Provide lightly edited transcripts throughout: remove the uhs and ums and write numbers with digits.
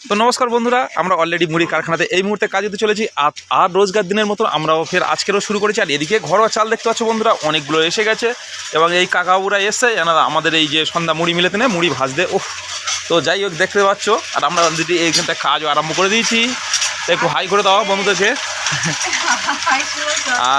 তো নমস্কার বন্ধুরা, আমরা অলরেডি মুড়ি কারখানাতে এই মুহূর্তে কাজ দিতে চলেছি। আর রোজগার দিনের মতো আমরাও ফের আজকেরও শুরু করেছি। আর এদিকে ঘরোয়া চাল দেখতে পাচ্ছ বন্ধুরা, অনেকগুলো এসে গেছে এবং এই কাকাবুরা এসে এনারা আমাদের এই যে সন্ধ্যা মুড়ি মিলেতে নেয় মুড়ি ভাজতে। ওহ, তো যাই হোক দেখতে পাচ্ছ। আর আমরা অলরেডি এইখানটা কাজও আরম্ভ করে দিয়েছি। তো একটু হাই করে দাও বন্ধুদেরকে।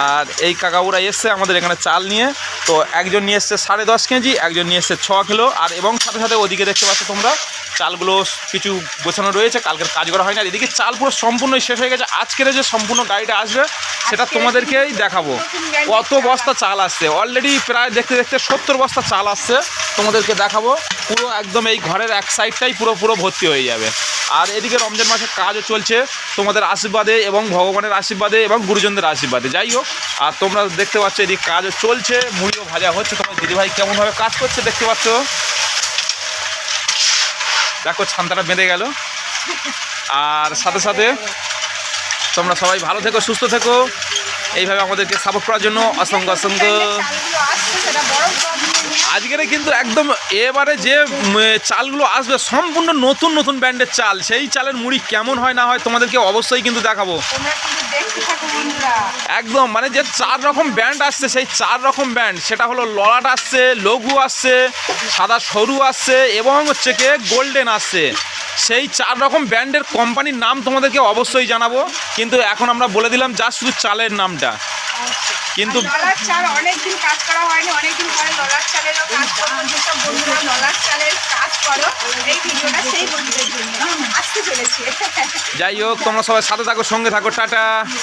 আর এই কাকাবুরা এসছে আমাদের এখানে চাল নিয়ে। তো একজন নিয়ে এসছে 10.5 কেজি, একজন নিয়ে এসছে 6 কিলো। আর এবং সাথে সাথে ওদিকে দেখতে পাচ্ছ তোমরা চালগুলো কিছু গোছানো রয়েছে, কালকের কাজ করা হয়নি। আর এদিকে চাল পুরো সম্পূর্ণই শেষ হয়ে গেছে। আজকের যে সম্পূর্ণ গাড়িটা আসবে সেটা তোমাদেরকেই দেখাবো। কত বস্তা চাল আসছে অলরেডি, প্রায় দেখতে দেখতে 70 বস্তা চাল আসছে, তোমাদেরকে দেখাবো। পুরো একদম এই ঘরের এক সাইডটাই পুরো ভর্তি হয়ে যাবে। আর এদিকে রমজান মাসের কাজও চলছে তোমাদের আশীর্বাদে এবং ভগবানের আশীর্বাদে এবং গুরুজনদের আশীর্বাদে। যাই হোক, আর তোমরা দেখতে পাচ্ছ এদিকে কাজও চলছে, মুড়িও ভাজা হচ্ছে। তোমার দিদিভাই কেমনভাবে কাজ করছে দেখতে পাচ্ছ। দেখো ছান্তাটা বেঁধে গেল। আর সাথে সাথে তোমরা সবাই ভালো থেকো, সুস্থ থেকো, এইভাবে আমাদেরকে সাপোর্ট করার জন্য অসংখ্য অসংখ্য। আজকের কিন্তু একদম এবারে যে চালগুলো আসবে সম্পূর্ণ নতুন নতুন ব্র্যান্ডের চাল। সেই চালের মুড়ি কেমন হয় না হয় তোমাদেরকে অবশ্যই কিন্তু দেখাবো। একদম মানে যে 4 রকম ব্র্যান্ড আসছে, সেই 4 রকম ব্র্যান্ড, সেটা হলো ললাট আসছে, লঘু আসছে, সাদা সরু আসছে এবং হচ্ছে কি গোল্ডেন আসছে। সেই 4 রকম ব্র্যান্ডের কোম্পানির নাম তোমাদেরকে অবশ্যই জানাবো, কিন্তু এখন আমরা বলে দিলাম যা শুধু চালের নামটা। কিন্তু ললাট চাল অনেকদিন কাজ করা হয়নি, অনেকদিন পরে ললাট চালেরও কাজ করবো। যেসব বন্ধুরা ললাট চালের কাজ করো, এই ভিডিওটা সেই বন্ধুদের জন্য আসতে চলেছে। যাই হোক, তোমরা সবাই সাথে থাকো, সঙ্গে থাকো, টাটা।